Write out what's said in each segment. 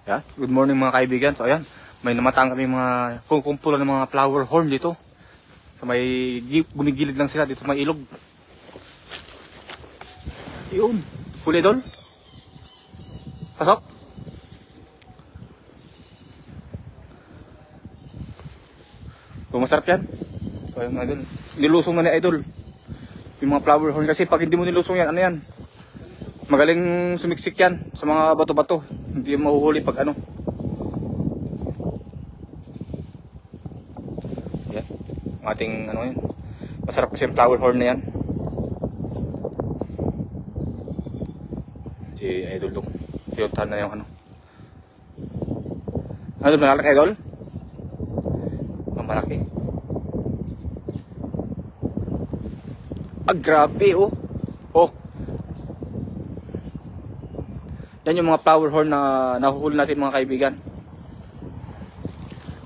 Yeah. Good morning mga kaibigan. So ayan, may namataan kami mga kumpulan ng mga flower horn dito. So may gumigilid lang sila dito sa may ilog. Yun. Huli doon. Pasok. So masarap yan. So ayun mga idol. Nilusong na ni idol yung mga flower horn kasi pag hindi mo nilusong yan, ano yan? Magaling sumiksik yan sa mga bato-bato. Hindi yung mahuhuli pag ano. Yan. Ating ano yan. Masarap kasi yung flower horn na yan. Si Idol Dong. Tiyuntahan na yung ano. Ano doon malalaki Idol? Malaki. Ah, grabe oh. Oh. Yan yung mga flower horn na nahuhuli natin mga kaibigan.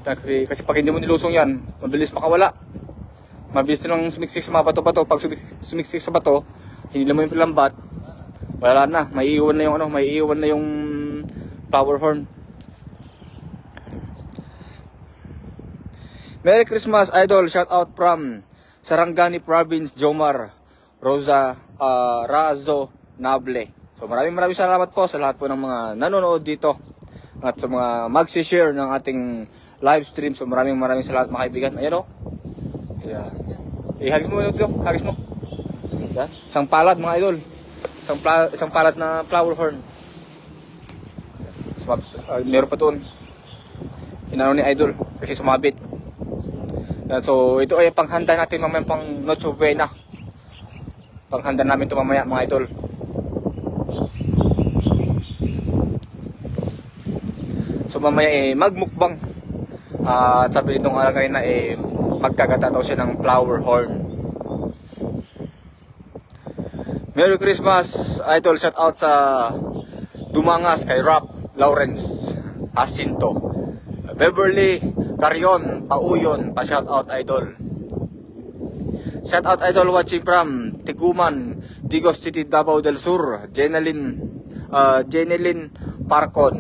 Kasi pag hindi mo nilusong yan, mabilis makawala. Mabilis nilang sumiksik sa mga bato-bato. Pag sumiksik sa bato, hindi mo yung lambat, wala na. Maiiwan na yung ano, maiiwan na yung flower horn. Merry Christmas Idol, shout out from Sarangani Province, Jomar Razo Nable. So maraming salamat po sa lahat po ng mga nanonood dito at sa mga magsi-share ng ating live stream. So maraming salamat mga kaibigan. Ayan o. Yeah. Hagis mo ito, hagis mo. Yeah. Isang palad mga idol. Isang palad na flower horn. Meron pa doon. Inano ni idol kasi sumabit. Yeah, so ito ay panghanda natin mamaya pang Noche Buena. Panghanda namin ito mamaya mga idol. So mamaya magmukbang. Sabi nitong araw kanina magkagata daw siya ng flower horn. Merry Christmas Idol, shout out sa Dumangas kay Rap Lawrence Jacinto, Beverly Carion Pauyon, pa shout out Idol. Shout out Idol watching from Tiguman, Digos City, Davao del Sur, Jeneline Parcon,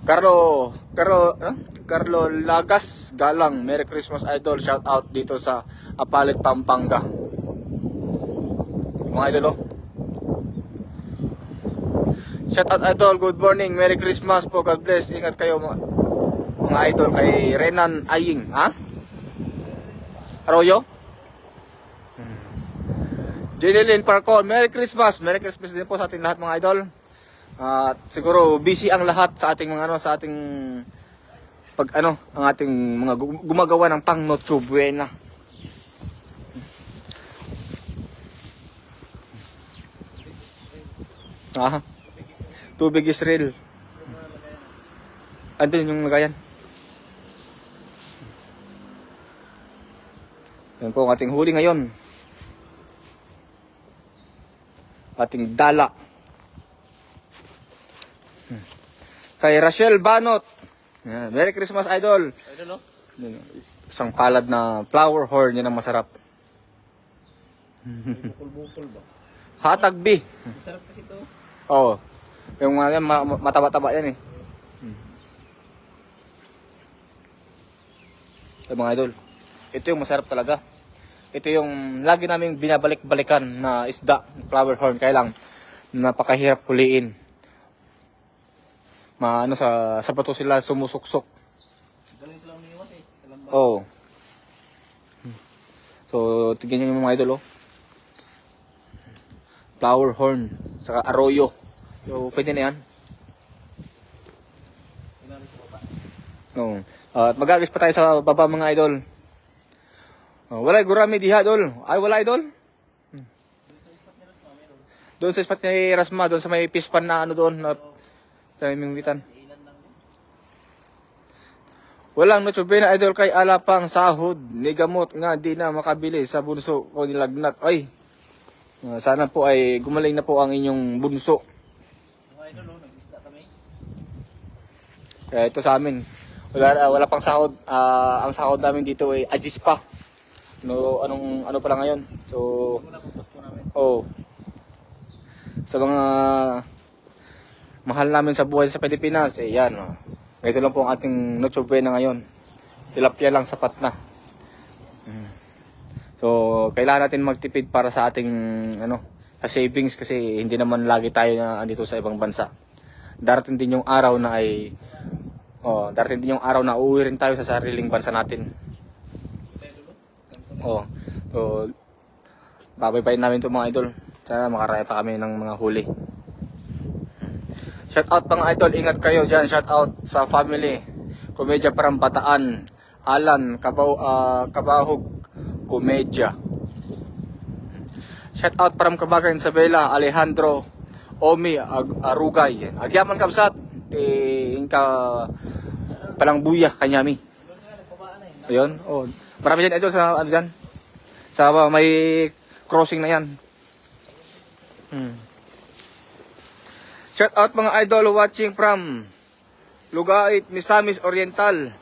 Carlo Lagas Galang, Merry Christmas Idol, shout out dito sa Apalit, Pampanga. Mga idol oh. Shout out Idol, good morning, Merry Christmas po, God bless, ingat kayo mga idol. Kay Renan Aying, ha? Arroyo? Jeneline Parcon, Merry Christmas din po sa ating lahat mga idol. Siguro busy ang lahat sa ating mga sa ating ang ating mga gumagawa ng pang Noche Buena. Tubig is real. Andun yung lagayan. Yan po ang ating huli ngayon. Ating dala. Kay Rachel Banot. Yan. Merry Christmas Idol. Idol, no? Isang palad na flower horn, yan ang masarap. Bukol-bukol ba? Hatag B. Masarap kasi ito. Oo. Yung mataba-taba yan eh. Mga idol, ito yung masarap talaga. Ito yung lagi naming binabalik-balikan na isda, flower horn. Kaya lang, napakahirap huliin. Sa bato sila sumusuksok. Galing sila umiiwas eh. Oo. So, tignan nyo yung mga idol oh. Flower horn, saka arroyo. So, pwede na yan. No. At mag-agis pa tayo sa baba mga idol. Wala gurami diha idol. Ay wala idol. Doon sa spot ni Rasma, doon sa may pispan na doon na mingitan. Walang Noche Buena idol kay alapang sahod ni gamot nga di na makabili sa bunso ko nilagnat. Ay. Sana po ay gumaling na po ang inyong bunso. Mga idol, nag-isda kami. Ito sa amin. Wala pang sahod. Ang sahod namin dito ay ajis pa. Ano pa lang ngayon. So, sa mga mahal namin sa buhay sa Pilipinas. Eh yan, oh. Ganito lang po ang ating Noche Buena ngayon. Tilapia lang sapat na. So, kailangan natin magtipid para sa ating sa savings kasi hindi naman lagi tayo na andito sa ibang bansa. Darating din yung araw na uuwi rin tayo sa sariling bansa natin. So, babaybayin namin ito mga idol. Sana makaraya pa kami ng mga huli. Shout out mga idol, ingat kayo dyan. Shout out sa family. Komedya Parang Bataan. Alan, Kabahog, Komedya. Shout out Param Kabagan, Isabela, Alejandro, Omi, Arugay. Agyaman kabsat. Inka palang buya kanyami. Ayun. Oh. Marami dyan idol sa dyan. Sa may crossing na yan. Shout out mga idol watching from Lugait, Misamis Oriental.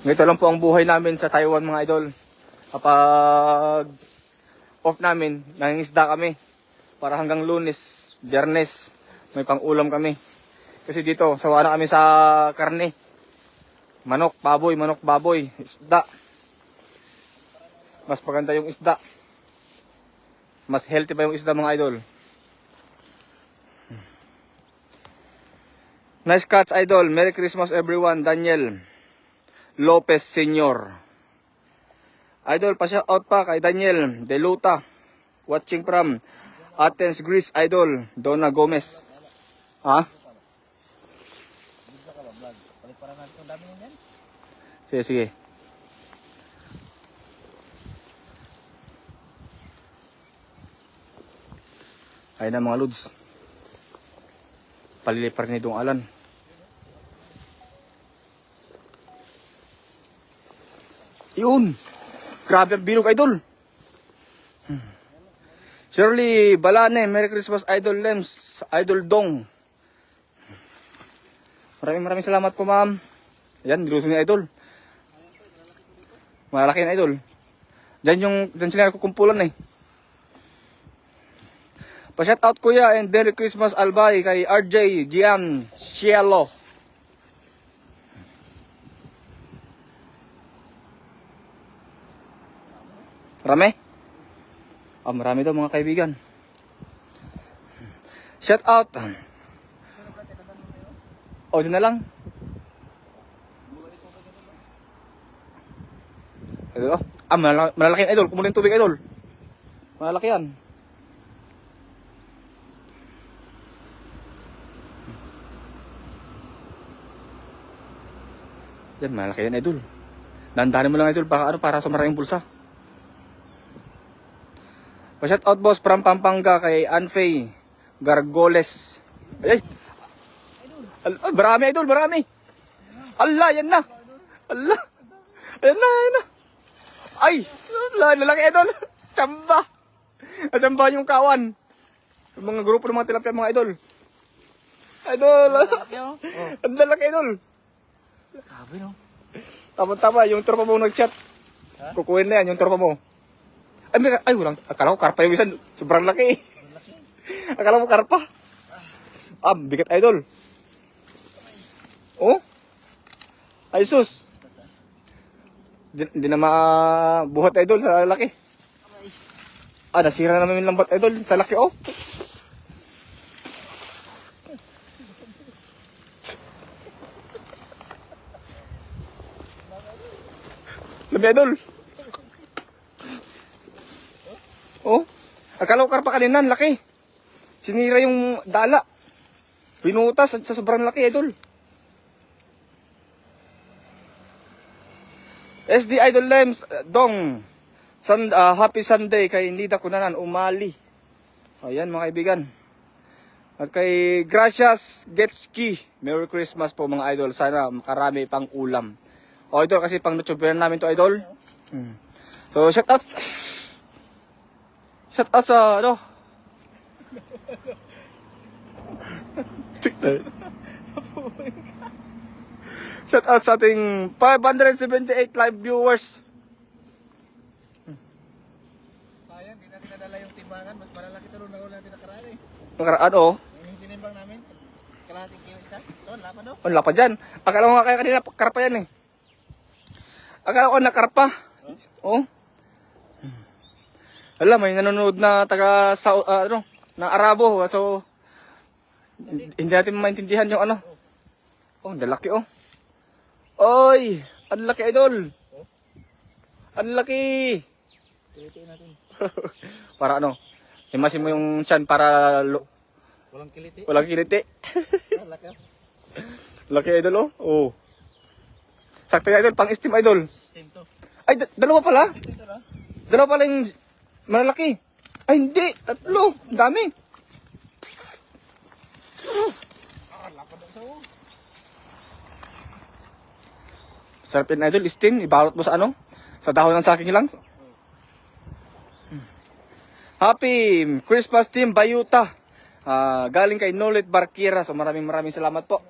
Ganito lang po ang buhay namin sa Taiwan mga idol. Kapag off namin, nangingisda kami. Para hanggang Lunes, Biyernes, may pang-ulam kami. Kasi dito, sawa na kami sa karne. Manok, baboy, isda. Mas maganda yung isda. Mas healthy pa yung isda mga idol. Nice catch idol. Merry Christmas everyone. Daniel Lopez Senior. Idol, pa-shoutout pa kay Daniel Deluta. Watching from Athens, Greece, idol. Donna Gomez. Ha? Sige. Ayun na mga lods. Palilipar ni itong Alan. Yun. Grabe ang bilog idol. Shirley Balane, Merry Christmas idol Lems, idol Dong. Maraming salamat po ma'am. Ayan, niluso ni idol. Malaki na idol. Diyan sila kukumpulan eh. Pa-shout out kuya and Merry Christmas Albay kay RJ Gian Cielo. Marami? Marami daw mga kaibigan. Shout out. Dyan na lang. Malalaki yan idol. Kumuha ng tubig idol. Malalaki yan. Yan, malalaki yan idol. Dandanin mo lang idol para sa maraming bulsa. Pa-shout out boss from Pampanga kay Anfey Gargoles. Ay! Marami idol, marami. Allah, yan na. Allah. Ayan na. Ay! Lalaki idol. Tsamba. Tsamba yung kawan. Yung mga grupo ng mga tilapia mga idol. Idol. Ang lalaki idol. Grabe no. Tama, yung tropa mo nag-chat. Kukuhin na yan, yung tropa mo. Ay, walang. Akala ko karpa yung isa. Sobrang laki. Akala mo karpa. Bigat idol. Oh? Ay, sus. Hindi na mabuhat idol sa laki. Nasira naman yung lambat idol sa laki, oh. Labi idol. Oh, akala ko karpa kanina, laki. Sinira yung dala. Pinutas sa sobrang laki idol. SD Idol Lems Dong. Happy Sunday kay Nida Kunanan Umali. Ayan mga kaibigan. At kay Gracias Getski. Merry Christmas po mga idol. Sana makarami pang ulam. Idol kasi pang Noche Buena namin to idol. So shout out sa shout out sa ating 578 live viewers. timbangan, mas malalaki ito nung natin nakaraan eh. Nakaraan, oh. Yung tinimbang namin, kalahating kilo isa. Doon, lapan daw. Wala pa dyan. Akala ko nga kaya kanina, karpa yan eh. Akala ko nakarpa. Oh. Alam, may nanonood na taga ano, na Arabo. So, hindi natin maintindihan yung ano. Oh, ang laki oh. Oy, ang laki idol. Ang laki. Kilitiin natin. Para ano? Himasin mo yung chan para Walang kiliti. walang kiliti. Laki oh. Laki idol oh. Oh. Sakto yung idol, pang steam idol. Steam to. Ay, dalawa pala. Ito na. Dalawa pala yung malalaki. Ay, hindi. Tatlo. Ang dami. Lapan daw sa o. Sarap yun, idol. Steam. Ibalot mo sa ano? Sa dahon ng saking lang. Happy Christmas Team Bayuta. Galing kay Nolet Barkira. So maraming salamat po.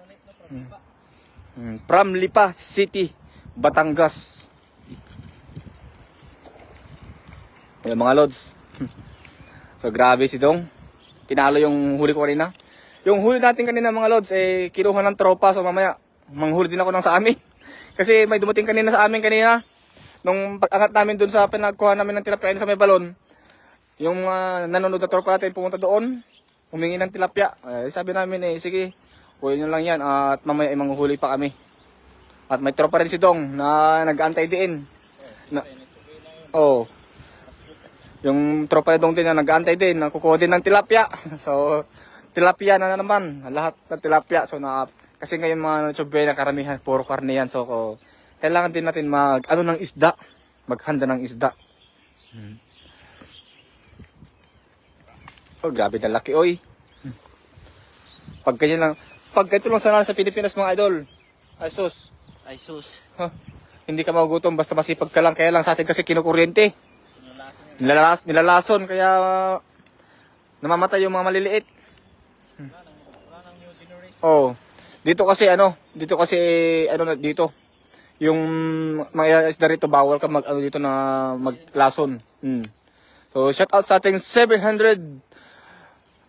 From Lipa City, Batangas. Ayan mga lods. So grabe si Dong. Tinalo yung huli ko kanina. Yung huli natin kanina mga lods, eh kinuha ng tropa. So mamaya, manghuli din ako ng sa amin. Kasi may dumating kanina sa amin kanina. Nung pag-angat namin dun sa pinagkuha namin ng tilapia sa may balon. Yung nanonood na tropa natin pumunta doon. Humingi ng tilapia. Sabi namin sige, kuhin nyo lang yan. At mamaya ay manghuli pa kami. At may tropa rin si Dong na nag-aantay din. Yung tropa ni Dong din na nag-aantay din. Kukuha din ng tilapia. So, tilapia na naman. Lahat ng tilapia. So, kasi ngayon mga tsube na karamihan, puro karne yan. So, kailangan din natin ng isda. Maghanda ng isda. Oh, grabe na laki, oy. Pag ganito lang sana sa Pilipinas mga idol. Ay sus. Ay sus. Hindi ka magugutom basta masipag ka lang. Kaya lang sa atin kasi kinukuryente. Nilalason kaya namamatay yung mga maliliit. Wala nang new generation. Oh. Dito kasi dito. Yung mga isda rito bawal ka dito na maglason. So shout out sa ating 700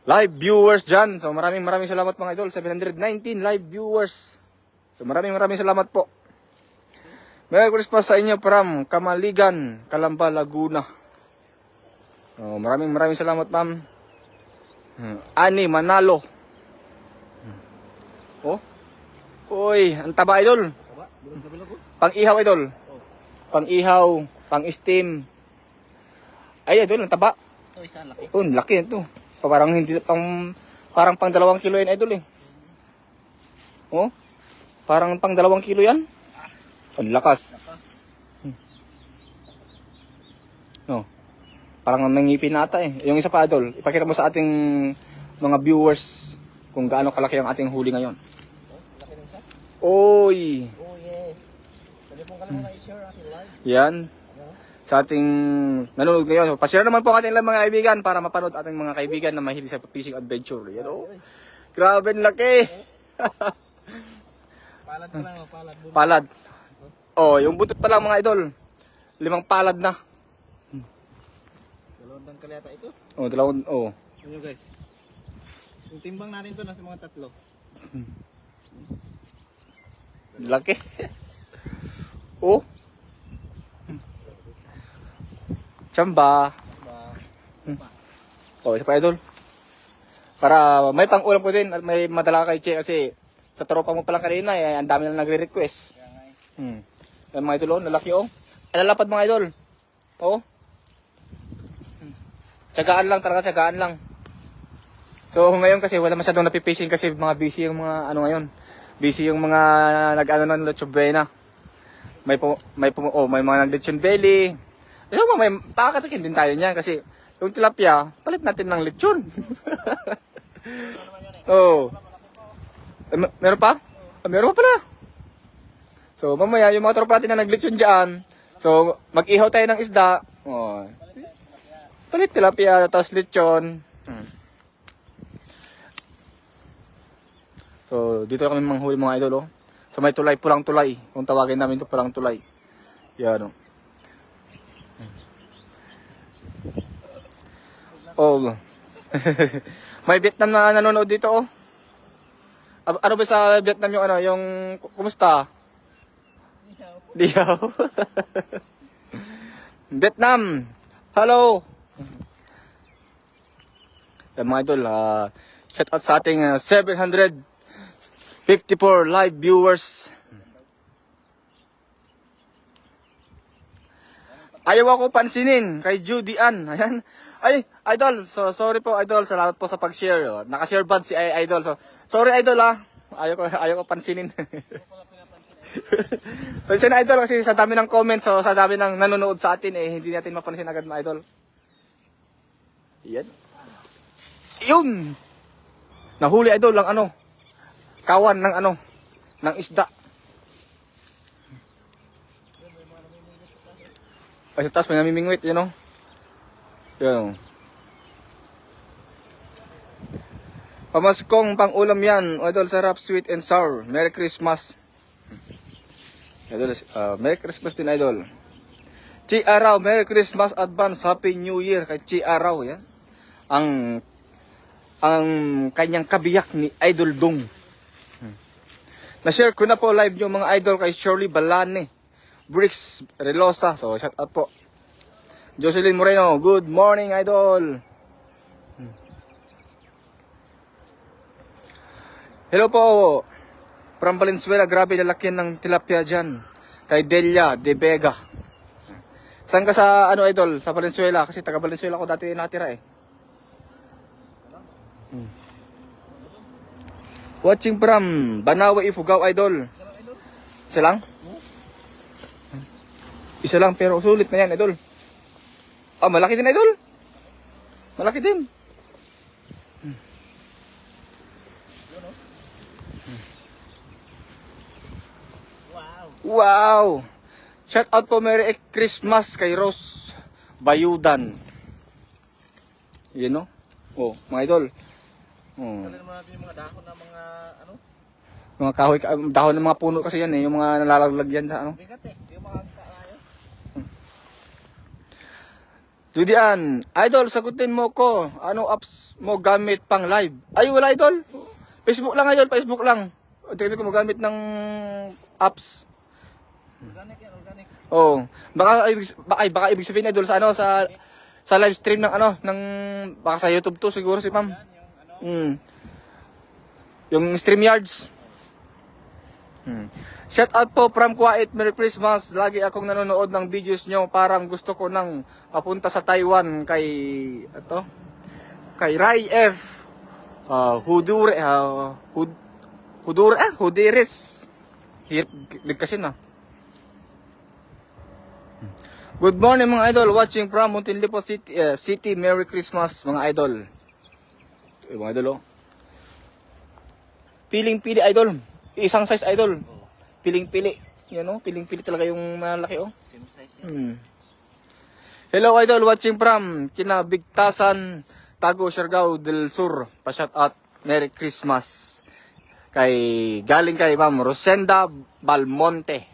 live viewers dyan. So maraming salamat mga idol. 719 live viewers. So maraming salamat po. Merry Christmas sa inyo from Kamaligan, Calamba, Laguna. So, maraming salamat ma'am. Ani Manalo. Oh. Uy, ang taba idol. Pang ihaw idol. Pang ihaw, pang steam. Ay idol, ang taba. Ito isa laki. Oh, laki ito. Parang pang 2 kilo yan idol eh. Oh. Parang pang 2 kilo yan. Ang lakas. No. Parang nangipin nata eh. Yung isa pa idol, ipakita mo sa ating mga viewers kung gaano kalaki ang ating huli ngayon. Laki na isa. Oy. Oh yeah. Pwede pong kalimutan i-share ating live. Yan. Sa ating nanonood ngayon. So, pa-share naman po ating mga kaibigan para mapanood ating mga kaibigan na mahilig sa fishing adventure. Yan oh. Grabe ang laki. Palad pa lang oh, palad. Palad. Oh, yung butot pa lang mga idol. 5 palad na. Dalawang tangkal yata ito. Oh, 2. Oh. Ano guys? Yung timbang natin to nasa mga 3. Laki. Oh. Chamba. Oh, isa pa idol. Para may pang-ulam ko din at may madala kay Che kasi sa tropa mo pala kanina ang dami na nagre-request. Yan mga idol, lalaki oh. Alalapad mga idol. Oh. Tsagaan lang, talaga tsagaan lang. So ngayon kasi wala masyadong napipishing kasi mga busy yung mga ano ngayon. Busy yung mga nag-ano ng lechon buena. May mga nag-lechon belly. So may pakakatikin din tayo niyan kasi yung tilapia, palit natin ng lechon. Oh. Meron pa? Meron pa pala. So mamaya yung mga tropa natin na nag-lechon dyan. So mag-ihaw tayo ng isda. Oh. Palit tilapia, tapos lechon. So, dito kami manghuli mga idol, oh. Sa may tulay, pulang tulay. Kung tawagin namin ito, pulang tulay. Yan, oh. Oh. May Vietnam na nanonood dito, oh. Ano ba sa Vietnam yung ano, yung kumusta? Diyaw. Vietnam. Hello. Mga idol, shout out sa ating 754 live viewers. Ayaw ako pansinin kay Judy Ann. Ayan. Ay, idol, so sorry po idol, salamat po sa pag-share. Oh. Naka-share bad si idol. So, sorry idol ayaw ko pansinin. Pansin na idol kasi sa dami ng comments, so sa dami ng nanonood sa atin hindi natin mapansin agad mga idol. Yan. Yun. Nahuli idol lang ano. Kawan ng ano, ng isda. Ay, sa taas may namimingwit, you know. Yan. Pamaskong pang-ulam yan. Idol, sarap, sweet and sour. Merry Christmas. Idol, Merry Christmas din, idol. Chi Araw, Merry Christmas, advance, Happy New Year. Kay Chi Araw, yan. Ang kanyang kabiyak ni Idol Dong. Na-share ko na po live yung mga idol kay Shirley Balane, Bricks Relosa. So, shout out po. Jocelyn Moreno, good morning, idol. Hello po. From Valenzuela, grabe lalakyan ng tilapia dyan. Kay Delia De Vega. Saan ka sa, ano, idol? Sa Valenzuela. Kasi taga Valenzuela ako dati natira eh. Watching from Banawe, Ifugao, idol. Isa lang? Isa lang, pero sulit na yan, idol. Ah, malaki din, idol. Malaki din. Wow! Shout out po, Merry Christmas kay Rose Bayudan. You know? Oh, mga idol. Kailan naman natin yung mga dahon na mga ano? Mga kahoy, dahon ng mga puno kasi yan eh, yung mga nalalaglag yan sa ano. Bigat eh, yung mga kaayo. Judian, idol, sagutin mo ko. Ano apps mo gamit pang live? Ay, wala idol. Facebook lang idol, Facebook lang. Hindi ko magamit ng apps. Organic yan, organic. Oh, baka ibig sabihin idol sa ano sa live stream ng ano ng baka sa YouTube to siguro si Ma'am. Yung StreamYards. Shout out po from Kuwait, Merry Christmas. Lagi akong nanonood ng videos nyo. Parang gusto ko nang papunta sa Taiwan kay Rai F. Hudiris. Ligkasin na. Good morning mga idol, watching from Muntinlupa City, Merry Christmas mga idol. Mga idol oh. Piling-pili idol. Isang size idol. Piling-pili. Yan oh, piling-pili talaga yung malaki oh. Same size yan. Hello idol, watching from Kinabigtasan, Tago, Siargao del Sur. Pa-shout out, Merry Christmas. Galing kay Ma'am Rosenda Balmonte.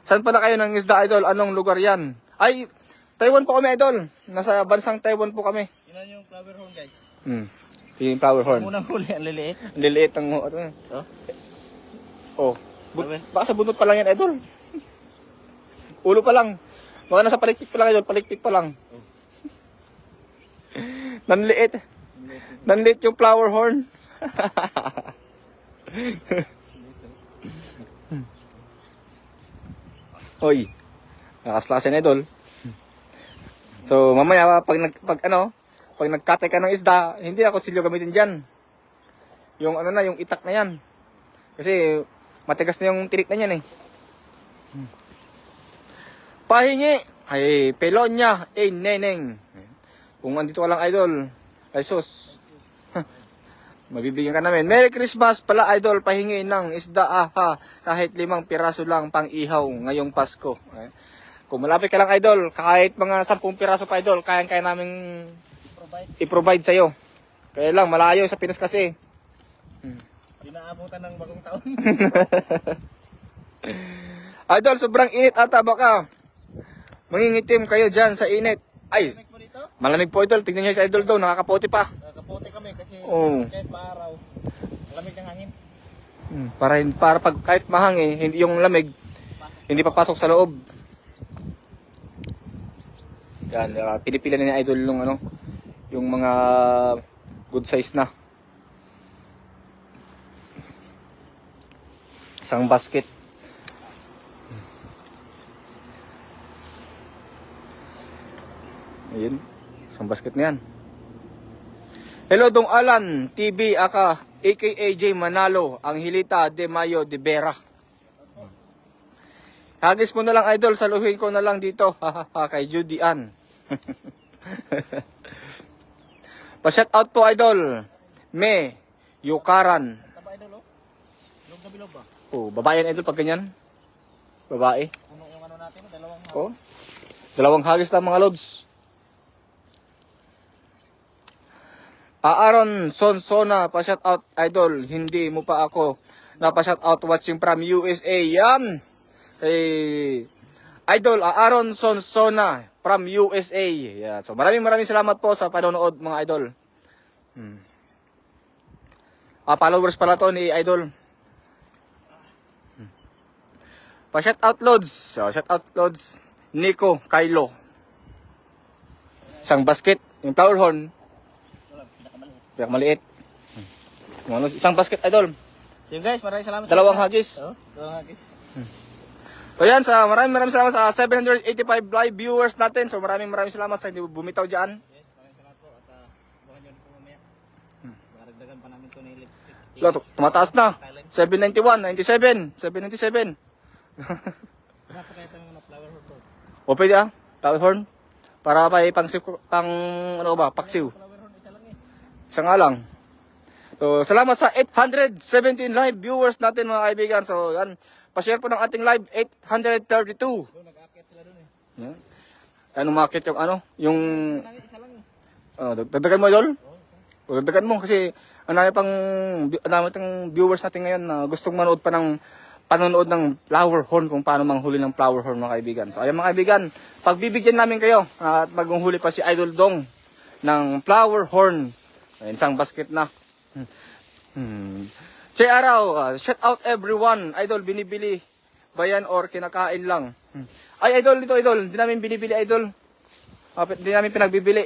Saan pala kayo ng isda idol? Anong lugar yan? Ay, Taiwan po kami idol. Nasa bansang Taiwan po kami. Yun yung flower horn guys. Yung flower horn. Unang huli, ang liliit. Ang liliit ng baka sa buntot pa lang yan idol. Ulo pa lang. Baka nasa palikpik pa lang idol, palikpik pa lang. Nanliit. Nanliit yung flower horn. Hoy. Nakaslasin idol. So mamaya pag nagkatay ka ng isda, hindi ako silyo gamitin diyan. Yung yung itak na yan. Kasi matigas na yung tinik na yan eh. Pahingi ay Pelonya neneng. Kung andito ka lang idol, ay sus. Mabibigyan ka namin. Merry Christmas pala idol, pahingi ng isda kahit 5 piraso lang pang ihaw ngayong Pasko. Kung malapit ka lang idol, kahit mga 10 piraso pa idol, kaya namin i-provide sa'yo. Kaya lang, malayo sa Pinas kasi. Inaabutan ng bagong taon. Idol, sobrang init ata baka mangingitim kayo dyan sa init. Ay, dito? Malamig po idol, tingnan niyo si idol daw, nakakapote pa. Kapote kami kasi Oo. kahit maaraw, malamig ng hangin. Para pag kahit mahangin, hindi yung lamig, hindi papasok sa loob. Yan, pinipila ni idol yung ano, yung mga good size na. Isang basket. Ayun, isang basket na yan. Hello Dong Alan, TV aka J Manalo, ang Hilita de Mayo de Vera. Hagis mo na lang idol, saluhin ko na lang dito. Kay Judy Ann. Pa-shout out po idol. Me, Yukaran. Taba idol oh. Bilog na bilog ba? Oh, babae yan idol pag ganyan. Babae. Puno yung ano natin, dalawang Oh. Dalawang hagis lang mga lods. Aaron Sonsona, pa-shout out idol. Hindi mo pa ako na pa-shout out watching from USA. Yan. Kay idol Aaron Sonsona from USA. Yan. So maraming salamat po sa panonood mga idol. Followers pala to ni idol. Pa-shout out loads. So, shout out loads. Nico Kylo. Isang basket, yung flower horn. Pinakamaliit. Isang basket idol. So yun guys, maraming salamat Dalawang inyo. hagis. Oh, dalawang hagis. So yan, sa maraming salamat sa 785 live viewers natin. So maraming salamat sa hindi bumitaw dyan. Yes, maraming salamat po at bukan nyo po mamaya. Maragdagan pa namin ito na lipstick. Tumataas na. 791, 97, 797. Napakita ng flower horn po. O pwede flower horn. Para pa pang ano ba, paksiw. Flower horn isa lang eh. Isa nga lang. So, salamat sa 817 live viewers natin mga kaibigan. So, yan. Pa-share po ng ating live 832. Doon, nag-aakyat sila doon eh. Yan. Ano market yung ano? Yung... Isa lang eh. Dagdagan mo, idol? Dagdagan mo kasi ang dami pang viewers natin ngayon na gustong manood pa ng panonood ng flower horn kung paano manghuli ng flower horn mga kaibigan. So, ayan mga kaibigan, pagbibigyan namin kayo at maghuli pa si Idol Dong ng flower horn. Ayan, isang basket na. Che araw, shout out everyone. Idol, binibili ba yan or kinakain lang? Ay, idol, dito, idol. Hindi namin binibili, idol. Hindi namin pinagbibili.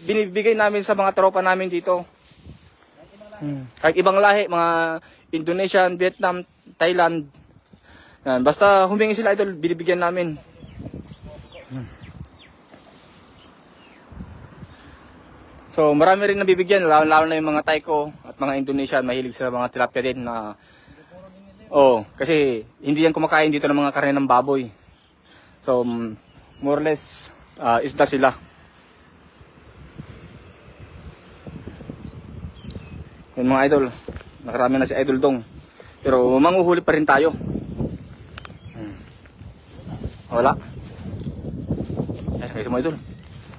Binibigay namin sa mga tropa namin dito. Kahit ibang lahi, mga Indonesian, Vietnam, Thailand. Yan. Basta humingi sila, idol, binibigyan namin. So, marami rin nabibigyan, lalo na yung mga Taiko at mga Indonesian, mahilig sa mga tilapia din na kasi hindi yan kumakain dito ng mga karne ng baboy. So, more or less, isda sila. Yan mga idol, nakarami na si Idol Dong. Pero manguhuli pa rin tayo. Wala. Ay, mo idol.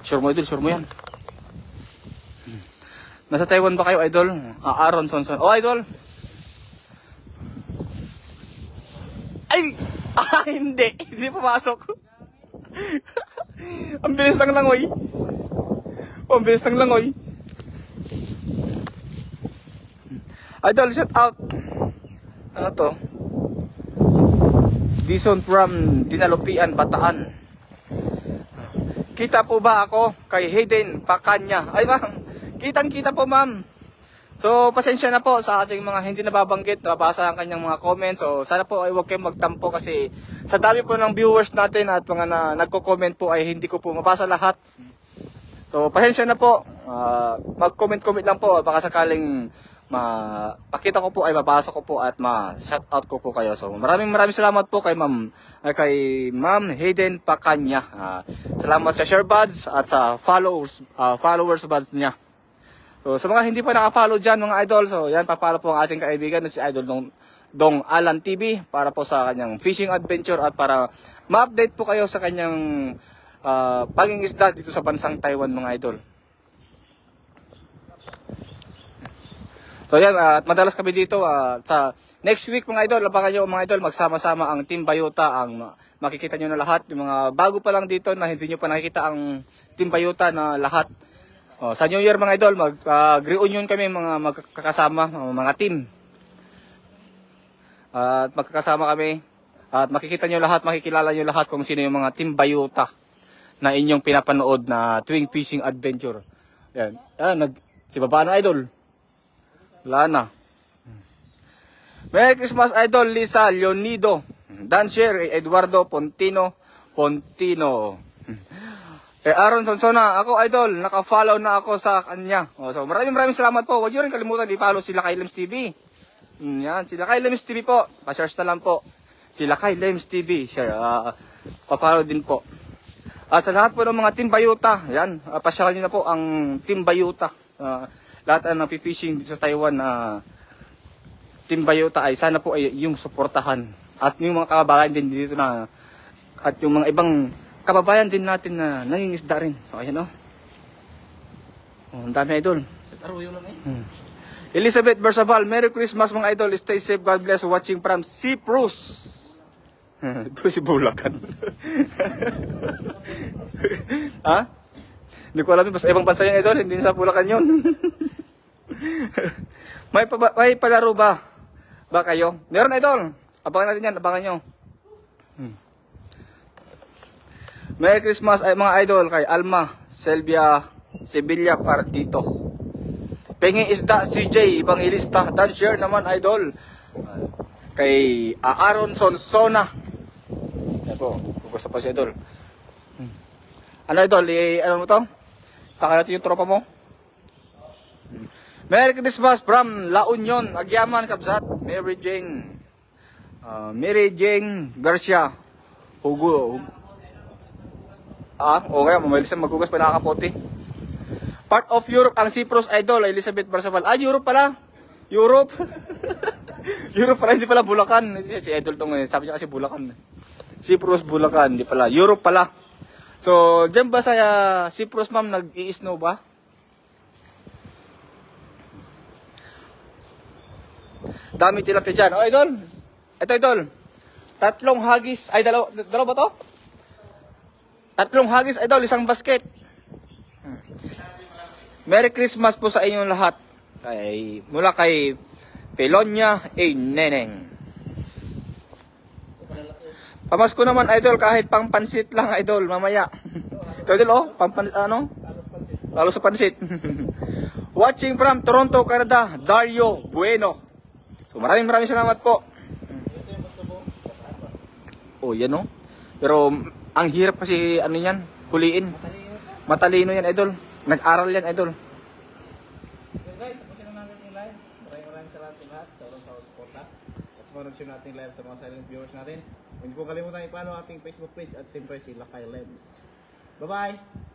Sure mo yan. Nasa Taiwan ba kayo, idol? Aaron Sonson. Oh, idol. Ay! Hindi. Hindi papasok. Ang bilis ng langoy. Ang bilis ng langoy. Idol, shout out. Ano to? Dison from Dinalupian, Bataan. Kita po ba ako kay Hayden Pacanya? Ay, ma'am. Kitang-kita po, ma'am. So, pasensya na po sa ating mga hindi nababanggit, nabasa ang kanyang mga comments. So, sana po ay huwag kayong magtampo kasi sa dami po ng viewers natin at mga nagko-comment po ay hindi ko po mabasa lahat. So, pasensya na po. Mag-comment lang po. Baka sakaling pakita ko po ay mabasa ko po at ma-shoutout ko po kayo. So, maraming salamat po kay Ma'am Hayden Pacanya. Salamat sa share buds at sa followers buds niya. So, sa mga hindi pa naka-follow dyan mga idol, so yan, papalo po ang ating kaibigan na si Idol Dong Alan TV para po sa kanyang fishing adventure at para ma-update po kayo sa kanyang pangingisda dito sa bansang Taiwan mga idol. So yan, at madalas kami dito sa next week mga idol, abangan nyo mga idol, magsama-sama ang Team Bayuta, ang makikita nyo na lahat, yung mga bago pa lang dito na hindi nyo pa nakikita ang Team Bayuta na lahat. Sa New Year mga idol, mag-reunion kami mga magkakasama, mga team. At magkakasama kami at makikita nyo lahat, makikilala nyo lahat kung sino yung mga Team Bayuta na inyong pinapanood na tuwing fishing adventure. Yan, si Baba na idol. Wala na. Merry Christmas idol Lisa Leonido, Dancer Eduardo Pontino. Aaron Sonsona, ako idol, naka-follow na ako sa kanya. So maraming salamat po. Huwag niyo rin kalimutan i-follow sila kay Lems TV. Yan, sila kay Lems TV po. Pa-search na lang po. Sila kay Lems TV. Share, pa-follow din po. At sa lahat po ng mga Team Bayuta, yan, pasyalan niyo na po ang Team Bayuta. Lahat ng fishing dito sa Taiwan na Team Bayuta ay sana po ay yung suportahan. At yung mga kababayan din dito na, at yung mga ibang kababayan din natin na nangingisda rin. So ayan ang dami idol. Taruyo lang Elizabeth Bersabal, Merry Christmas mga idol. Stay safe, God bless. Watching from Cyprus. Si Bulacan. Ha? Hindi ko alam yun. Basta ibang bansa yun idol. Hindi sa Bulacan yun. May palaro ba? Ba kayo? Meron idol. Abangan natin yan. Abangan nyo. Merry Christmas ay mga idol kay Alma Sevilla Partito. Pengi isda CJ Evangelista. Dan share naman idol. Kay Aaron Sonsona. Yan po. Gusto pa si idol. Ano idol? Ano mo to? Taka natin yung tropa mo. Merry Christmas from La Union, Agyaman, Kabsat. Mary Jane Garcia. Hugo. Okay, mamalisan magugas pa nakakapote. Part of Europe ang Cyprus idol, Elizabeth Barsabal. Europe pala. Europe. Europe pala, hindi pala Bulacan. Si idol tong sabi niya kasi Bulacan. Cyprus, Bulacan, hindi pala. Europe pala. So, dyan ba sa Cyprus ma'am nag-i-snow ba? Dami tilapia dyan. Idol. Ito idol. 3 hagis. Ay, dalawa ba to? 3 hagis idol, isang basket. Merry Christmas po sa inyong lahat. Mula kay Pelonia A. Neneng. Pamasko naman idol, kahit pang pansit lang idol, mamaya. Ito idol lalo sa pansit. Watching from Toronto, Canada, Dario Bueno. So maraming salamat po. Yan Pero ang hirap kasi yan, huliin. Matalino yan idol. Nag-aral yan idol. Guys, tapusin na natin yung live. Maraming salamat sa lahat sa walang suporta. At sa mga natin live sa mga silent viewers natin. Huwag niyo po kalimutan i-follow ating Facebook page at siyempre si Lakay Lems. Bye-bye!